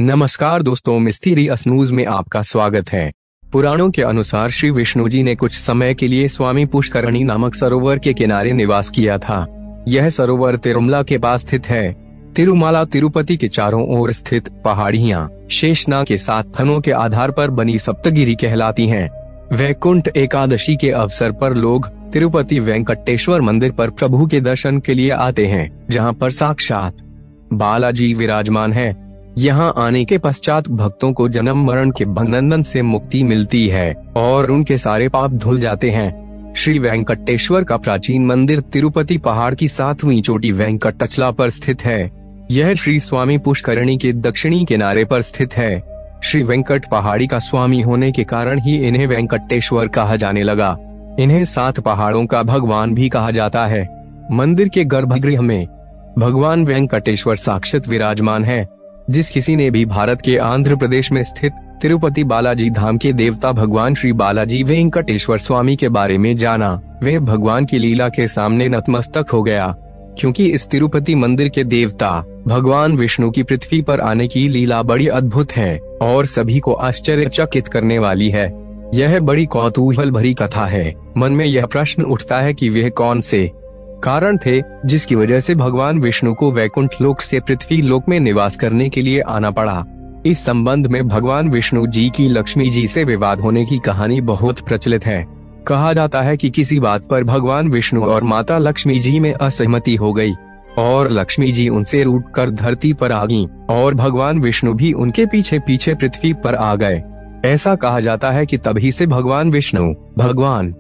नमस्कार दोस्तों, mysterious news में आपका स्वागत है। पुराणों के अनुसार श्री विष्णु जी ने कुछ समय के लिए स्वामी पुष्करणी नामक सरोवर के किनारे निवास किया था। यह सरोवर तिरुमला के पास स्थित है। तिरुमाला तिरुपति के चारों ओर स्थित पहाड़ियाँ शेषनाग के 7 फनों के आधार पर बनी सप्तगिरी कहलाती हैं। वैकुंठ एकादशी के अवसर पर लोग तिरुपति वेंकटेश्वर मंदिर पर प्रभु के दर्शन के लिए आते हैं, जहाँ पर साक्षात बालाजी विराजमान है। यहाँ आने के पश्चात भक्तों को जन्म मरण के बंधन से मुक्ति मिलती है और उनके सारे पाप धुल जाते हैं। श्री वेंकटेश्वर का प्राचीन मंदिर तिरुपति पहाड़ की 7वीं चोटी वेंकटचला पर स्थित है। यह श्री स्वामी पुष्करणी के दक्षिणी किनारे पर स्थित है। श्री वेंकट पहाड़ी का स्वामी होने के कारण ही इन्हें वेंकटेश्वर कहा जाने लगा। इन्हें 7 पहाड़ों का भगवान भी कहा जाता है। मंदिर के गर्भगृह में भगवान वेंकटेश्वर साक्षात विराजमान है। जिस किसी ने भी भारत के आंध्र प्रदेश में स्थित तिरुपति बालाजी धाम के देवता भगवान श्री बालाजी वेंकटेश्वर स्वामी के बारे में जाना, वह भगवान की लीला के सामने नतमस्तक हो गया, क्योंकि इस तिरुपति मंदिर के देवता भगवान विष्णु की पृथ्वी पर आने की लीला बड़ी अद्भुत है और सभी को आश्चर्यचकित करने वाली है। यह बड़ी कौतूहल भरी कथा है। मन में यह प्रश्न उठता है कि वह कौन से कारण थे जिसकी वजह से भगवान विष्णु को वैकुंठ लोक से पृथ्वी लोक में निवास करने के लिए आना पड़ा। इस संबंध में भगवान विष्णु जी की लक्ष्मी जी से विवाद होने की कहानी बहुत प्रचलित है। कहा जाता है कि किसी बात पर भगवान विष्णु और माता लक्ष्मी जी में असहमति हो गई और लक्ष्मी जी उनसे रूठकर धरती पर आ गईं और भगवान विष्णु भी उनके पीछे पीछे पृथ्वी पर आ गए। ऐसा कहा जाता है कि तभी से भगवान विष्णु भगवान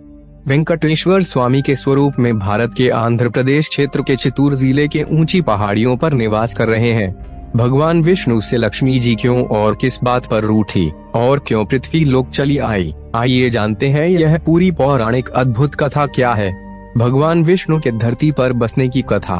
वेंकटेश्वर स्वामी के स्वरूप में भारत के आंध्र प्रदेश क्षेत्र के चित्तूर जिले के ऊंची पहाड़ियों पर निवास कर रहे हैं। भगवान विष्णु से लक्ष्मी जी क्यों और किस बात पर रूठी और क्यों पृथ्वी लोक चली आई, आइए जानते हैं यह पूरी पौराणिक अद्भुत कथा क्या है। भगवान विष्णु के धरती पर बसने की कथा।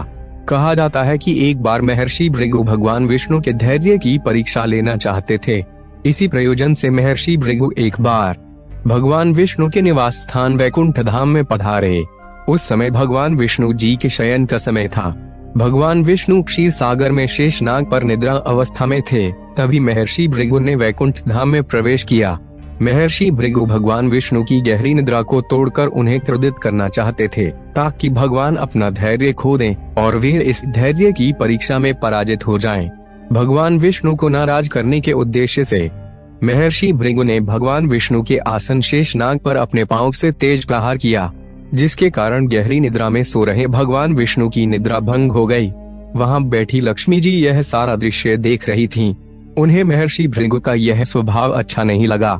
कहा जाता है कि एक बार महर्षि भृगु भगवान विष्णु के धैर्य की परीक्षा लेना चाहते थे। इसी प्रयोजन से महर्षि भृगु एक बार भगवान विष्णु के निवास स्थान वैकुंठ धाम में पधारे। उस समय भगवान विष्णु जी के शयन का समय था। भगवान विष्णु क्षीर सागर में शेषनाग पर निद्रा अवस्था में थे। तभी महर्षि भृगु ने वैकुंठ धाम में प्रवेश किया। महर्षि भृगु भगवान विष्णु की गहरी निद्रा को तोड़कर उन्हें क्रोधित करना चाहते थे, ताकि भगवान अपना धैर्य खो दें और वे इस धैर्य की परीक्षा में पराजित हो जाएं। भगवान विष्णु को नाराज करने के उद्देश्य से महर्षि भृगु ने भगवान विष्णु के आसन शेषनाग पर अपने पांव से तेज प्रहार किया, जिसके कारण गहरी निद्रा में सो रहे भगवान विष्णु की निद्रा भंग हो गई। वहां बैठी लक्ष्मी जी यह सारा दृश्य देख रही थीं। उन्हें महर्षि भृगु का यह स्वभाव अच्छा नहीं लगा।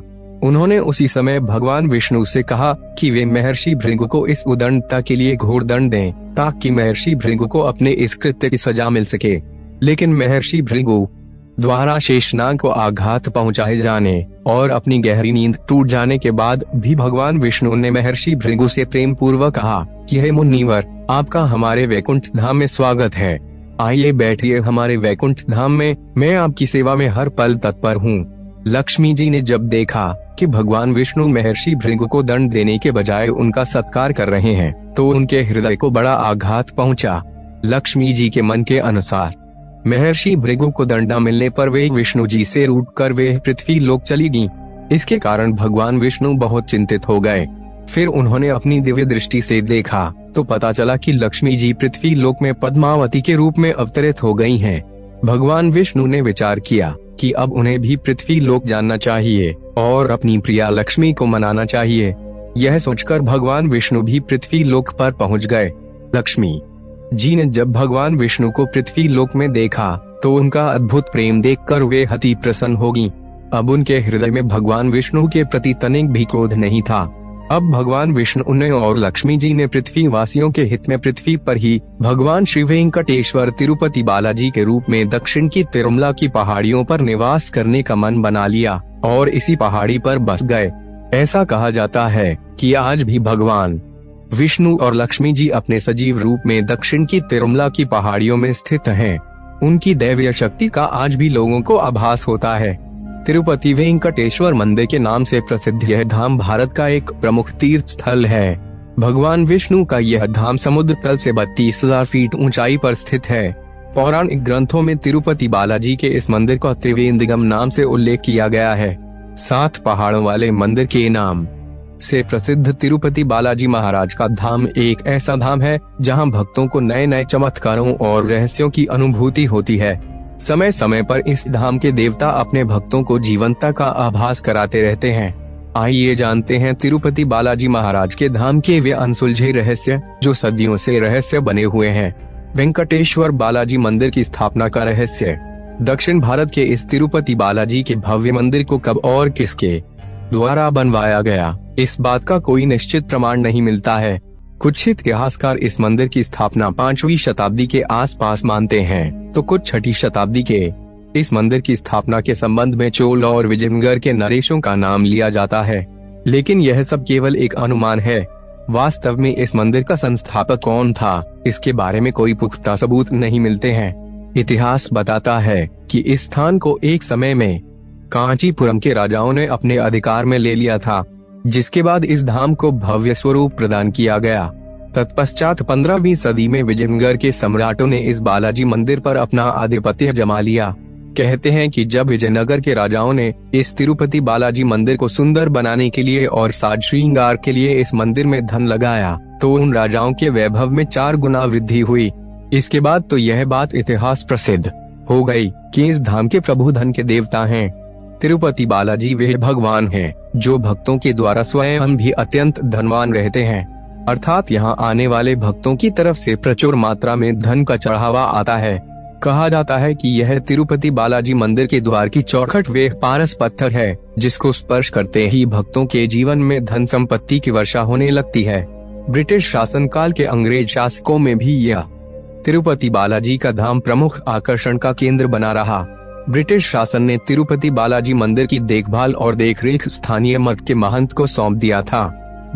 उन्होंने उसी समय भगवान विष्णु से कहा कि वे महर्षि भृगु को इस उदंडता के लिए घोर दंड दें, ताकि महर्षि भृगु को अपने इस कृत्य की सजा मिल सके। लेकिन महर्षि भृगु द्वारा शेषनाग को आघात पहुंचाए जाने और अपनी गहरी नींद टूट जाने के बाद भी भगवान विष्णु ने महर्षि भृगु से प्रेम पूर्वक कहा कि हे मुनिवर, आपका हमारे वैकुंठ धाम में स्वागत है। आइए बैठिए हमारे वैकुंठ धाम में, मैं आपकी सेवा में हर पल तत्पर हूँ। लक्ष्मी जी ने जब देखा कि भगवान विष्णु महर्षि भृगु को दंड देने के बजाय उनका सत्कार कर रहे हैं, तो उनके हृदय को बड़ा आघात पहुँचा। लक्ष्मी जी के मन के अनुसार महर्षि भृगु को दंड न मिलने पर वे विष्णु जी से रूठकर वे पृथ्वी लोक चली गईं। इसके कारण भगवान विष्णु बहुत चिंतित हो गए। फिर उन्होंने अपनी दिव्य दृष्टि से देखा तो पता चला कि लक्ष्मी जी पृथ्वी लोक में पद्मावती के रूप में अवतरित हो गई हैं। भगवान विष्णु ने विचार किया कि अब उन्हें भी पृथ्वी लोक जानना चाहिए और अपनी प्रिया लक्ष्मी को मनाना चाहिए। यह सोचकर भगवान विष्णु भी पृथ्वी लोक पर पहुँच गए। लक्ष्मी जी ने जब भगवान विष्णु को पृथ्वी लोक में देखा तो उनका अद्भुत प्रेम देखकर वे अति प्रसन्न हो गईं। अब उनके हृदय में भगवान विष्णु के प्रति तनिक भी क्रोध नहीं था। अब भगवान विष्णु ने और लक्ष्मी जी ने पृथ्वी वासियों के हित में पृथ्वी पर ही भगवान श्री वेंकटेश्वर तिरुपति बालाजी के रूप में दक्षिण की तिरुमला की पहाड़ियों पर निवास करने का मन बना लिया और इसी पहाड़ी पर बस गए। ऐसा कहा जाता है कि आज भी भगवान विष्णु और लक्ष्मी जी अपने सजीव रूप में दक्षिण की तिरुमला की पहाड़ियों में स्थित हैं। उनकी दैवीय शक्ति का आज भी लोगों को आभास होता है। तिरुपति वेंकटेश्वर मंदिर के नाम से प्रसिद्ध यह धाम भारत का एक प्रमुख तीर्थ स्थल है। भगवान विष्णु का यह धाम समुद्र तल से 32,000 फीट ऊंचाई पर स्थित है। पौराणिक ग्रंथों में तिरुपति बालाजी के इस मंदिर का त्रिवेंद्रम नाम से उल्लेख किया गया है। 7 पहाड़ों वाले मंदिर के नाम से प्रसिद्ध तिरुपति बालाजी महाराज का धाम एक ऐसा धाम है जहां भक्तों को नए नए चमत्कारों और रहस्यों की अनुभूति होती है। समय समय पर इस धाम के देवता अपने भक्तों को जीवंतता का आभास कराते रहते हैं। आइए जानते हैं तिरुपति बालाजी महाराज के धाम के वे अनसुलझे रहस्य जो सदियों से रहस्य बने हुए हैं। वेंकटेश्वर बालाजी मंदिर की स्थापना का रहस्य। दक्षिण भारत के इस तिरुपति बालाजी के भव्य मंदिर को कब और किसके द्वारा बनवाया गया, इस बात का कोई निश्चित प्रमाण नहीं मिलता है। कुछ इतिहासकार इस मंदिर की स्थापना 5वीं शताब्दी के आसपास मानते हैं, तो कुछ 6ठी शताब्दी के। इस मंदिर की स्थापना के संबंध में चोल और विजयनगर के नरेशों का नाम लिया जाता है, लेकिन यह सब केवल एक अनुमान है। वास्तव में इस मंदिर का संस्थापक कौन था, इसके बारे में कोई पुख्ता सबूत नहीं मिलते हैं। इतिहास बताता है कि इस स्थान को एक समय में कांचीपुरम के राजाओं ने अपने अधिकार में ले लिया था, जिसके बाद इस धाम को भव्य स्वरूप प्रदान किया गया। तत्पश्चात 15वीं सदी में विजयनगर के सम्राटों ने इस बालाजी मंदिर पर अपना आधिपत्य जमा लिया। कहते हैं कि जब विजयनगर के राजाओं ने इस तिरुपति बालाजी मंदिर को सुंदर बनाने के लिए और साज श्रृंगार के लिए इस मंदिर में धन लगाया, तो उन राजाओं के वैभव में 4 गुना वृद्धि हुई। इसके बाद तो यह बात इतिहास प्रसिद्ध हो गई कि इस धाम के प्रभु धन के देवता हैं। तिरुपति बालाजी वे भगवान हैं जो भक्तों के द्वारा स्वयं भी अत्यंत धनवान रहते हैं, अर्थात यहाँ आने वाले भक्तों की तरफ से प्रचुर मात्रा में धन का चढ़ावा आता है। कहा जाता है कि यह तिरुपति बालाजी मंदिर के द्वार की चौखट वे पारस पत्थर है, जिसको स्पर्श करते ही भक्तों के जीवन में धन संपत्ति की वर्षा होने लगती है। ब्रिटिश शासनकाल के अंग्रेज शासकों में भी यह तिरुपति बालाजी का धाम प्रमुख आकर्षण का केंद्र बना रहा। ब्रिटिश शासन ने तिरुपति बालाजी मंदिर की देखभाल और देखरेख स्थानीय मठ के महंत को सौंप दिया था।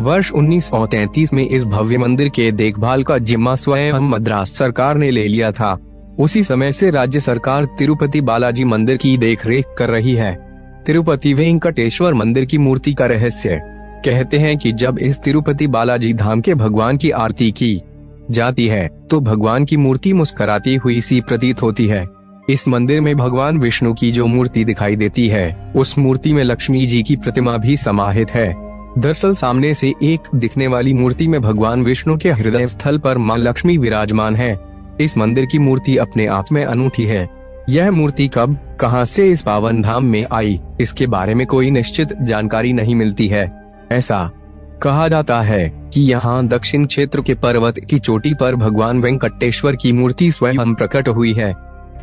वर्ष 1933 में इस भव्य मंदिर के देखभाल का जिम्मा स्वयं मद्रास सरकार ने ले लिया था। उसी समय से राज्य सरकार तिरुपति बालाजी मंदिर की देखरेख कर रही है। तिरुपति वेंकटेश्वर मंदिर की मूर्ति का रहस्य। कहते हैं कि जब इस तिरुपति बालाजी धाम के भगवान की आरती की जाती है तो भगवान की मूर्ति मुस्कुराती हुई सी प्रतीत होती है। इस मंदिर में भगवान विष्णु की जो मूर्ति दिखाई देती है, उस मूर्ति में लक्ष्मी जी की प्रतिमा भी समाहित है। दरअसल सामने से एक दिखने वाली मूर्ति में भगवान विष्णु के हृदय स्थल पर मां लक्ष्मी विराजमान है। इस मंदिर की मूर्ति अपने आप में अनूठी है। यह मूर्ति कब कहां से इस पावन धाम में आई, इसके बारे में कोई निश्चित जानकारी नहीं मिलती है। ऐसा कहा जाता है कि यहाँ दक्षिण क्षेत्र के पर्वत की चोटी पर भगवान वेंकटेश्वर की मूर्ति स्वयं प्रकट हुई है।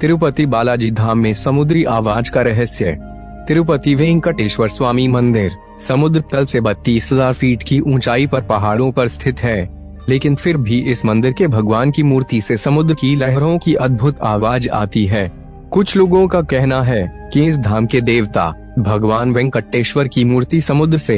तिरुपति बालाजी धाम में समुद्री आवाज का रहस्य। तिरुपति वेंकटेश्वर स्वामी मंदिर समुद्र तल से 32,000 फीट की ऊंचाई पर पहाड़ों पर स्थित है, लेकिन फिर भी इस मंदिर के भगवान की मूर्ति से समुद्र की लहरों की अद्भुत आवाज आती है। कुछ लोगों का कहना है कि इस धाम के देवता भगवान वेंकटेश्वर की मूर्ति समुद्र से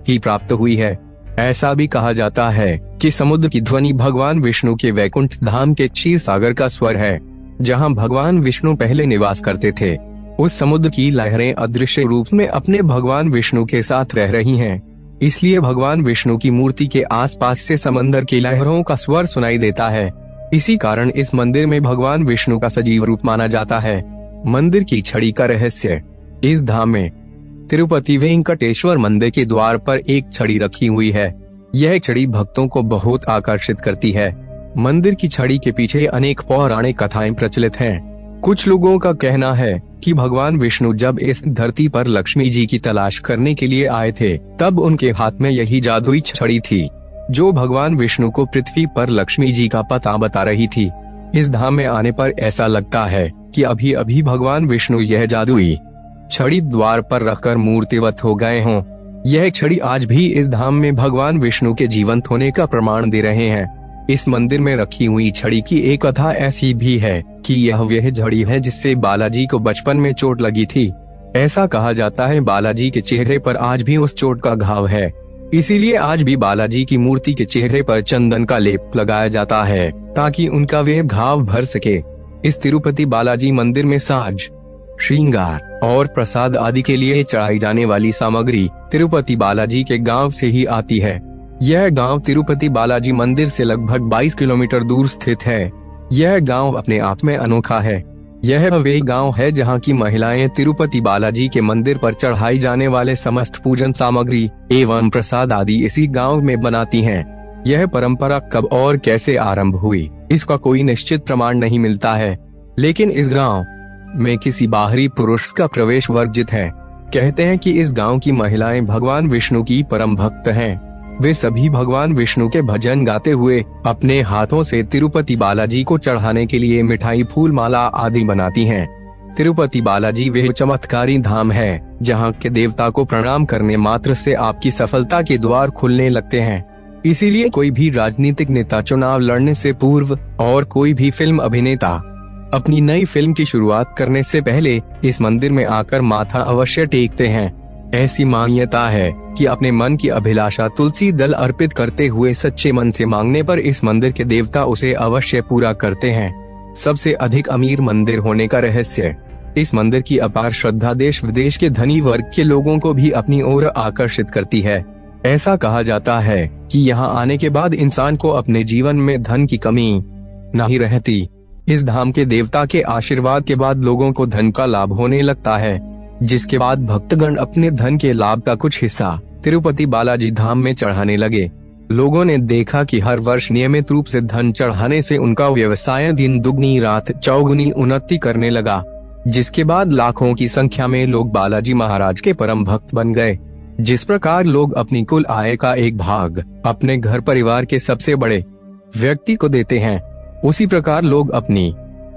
ही प्राप्त हुई है। ऐसा भी कहा जाता है कि समुद्र की ध्वनि भगवान विष्णु के वैकुंठ धाम के क्षीर सागर का स्वर है, जहां भगवान विष्णु पहले निवास करते थे। उस समुद्र की लहरें अदृश्य रूप में अपने भगवान विष्णु के साथ रह रही हैं। इसलिए भगवान विष्णु की मूर्ति के आसपास से समंदर की लहरों का स्वर सुनाई देता है। इसी कारण इस मंदिर में भगवान विष्णु का सजीव रूप माना जाता है। मंदिर की छड़ी का रहस्य। इस धाम में तिरुपति वेंकटेश्वर मंदिर के द्वार पर एक छड़ी रखी हुई है। यह छड़ी भक्तों को बहुत आकर्षित करती है। मंदिर की छड़ी के पीछे अनेक पौराणिक कथाएं प्रचलित हैं। कुछ लोगों का कहना है कि भगवान विष्णु जब इस धरती पर लक्ष्मी जी की तलाश करने के लिए आए थे, तब उनके हाथ में यही जादुई छड़ी थी, जो भगवान विष्णु को पृथ्वी पर लक्ष्मी जी का पता बता रही थी। इस धाम में आने पर ऐसा लगता है कि अभी अभी भगवान विष्णु यह जादुई छड़ी द्वार पर रखकर मूर्तिवत हो गए हों। यह छड़ी आज भी इस धाम में भगवान विष्णु के जीवंत होने का प्रमाण दे रहे हैं। इस मंदिर में रखी हुई छड़ी की एक कथा ऐसी भी है कि यह वह छड़ी है जिससे बालाजी को बचपन में चोट लगी थी। ऐसा कहा जाता है बालाजी के चेहरे पर आज भी उस चोट का घाव है, इसीलिए आज भी बालाजी की मूर्ति के चेहरे पर चंदन का लेप लगाया जाता है ताकि उनका वह घाव भर सके। इस तिरुपति बालाजी मंदिर में साज श्रृंगार और प्रसाद आदि के लिए चढ़ाई जाने वाली सामग्री तिरुपति बालाजी के गांव से ही आती है। यह गांव तिरुपति बालाजी मंदिर से लगभग 22 किलोमीटर दूर स्थित है। यह गांव अपने आप में अनोखा है। यह वे गांव है जहां की महिलाएं तिरुपति बालाजी के मंदिर पर चढ़ाई जाने वाले समस्त पूजन सामग्री एवं प्रसाद आदि इसी गांव में बनाती हैं। यह परंपरा कब और कैसे आरंभ हुई, इसका कोई निश्चित प्रमाण नहीं मिलता है, लेकिन इस गांव में किसी बाहरी पुरुष का प्रवेश वर्जित है। कहते हैं कि इस गांव की महिलाएं भगवान विष्णु की परम भक्त हैं। वे सभी भगवान विष्णु के भजन गाते हुए अपने हाथों से तिरुपति बालाजी को चढ़ाने के लिए मिठाई, फूल माला आदि बनाती हैं। तिरुपति बालाजी वे चमत्कारी धाम है जहां के देवता को प्रणाम करने मात्र से आपकी सफलता के द्वार खुलने लगते हैं। इसीलिए कोई भी राजनीतिक नेता चुनाव लड़ने से पूर्व और कोई भी फिल्म अभिनेता अपनी नई फिल्म की शुरुआत करने से पहले इस मंदिर में आकर माथा अवश्य टेकते हैं। ऐसी मान्यता है कि अपने मन की अभिलाषा तुलसी दल अर्पित करते हुए सच्चे मन से मांगने पर इस मंदिर के देवता उसे अवश्य पूरा करते हैं। सबसे अधिक अमीर मंदिर होने का रहस्य, इस मंदिर की अपार श्रद्धा देश विदेश के धनी वर्ग के लोगों को भी अपनी ओर आकर्षित करती है। ऐसा कहा जाता है कि यहाँ आने के बाद इंसान को अपने जीवन में धन की कमी नहीं रहती। इस धाम के देवता के आशीर्वाद के बाद लोगों को धन का लाभ होने लगता है, जिसके बाद भक्तगण अपने धन के लाभ का कुछ हिस्सा तिरुपति बालाजी धाम में चढ़ाने लगे। लोगों ने देखा कि हर वर्ष नियमित रूप से धन चढ़ाने से उनका व्यवसाय दिन दुगनी रात चौगुनी उन्नति करने लगा, जिसके बाद लाखों की संख्या में लोग बालाजी महाराज के परम भक्त बन गए। जिस प्रकार लोग अपनी कुल आय का एक भाग अपने घर परिवार के सबसे बड़े व्यक्ति को देते हैं, उसी प्रकार लोग अपनी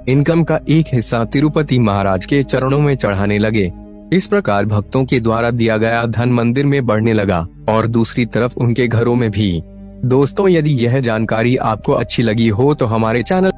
इनकम का एक हिस्सा तिरुपति महाराज के चरणों में चढ़ाने लगे। इस प्रकार भक्तों के द्वारा दिया गया धन मंदिर में बढ़ने लगा और दूसरी तरफ उनके घरों में भी। दोस्तों, यदि यह जानकारी आपको अच्छी लगी हो तो हमारे चैनल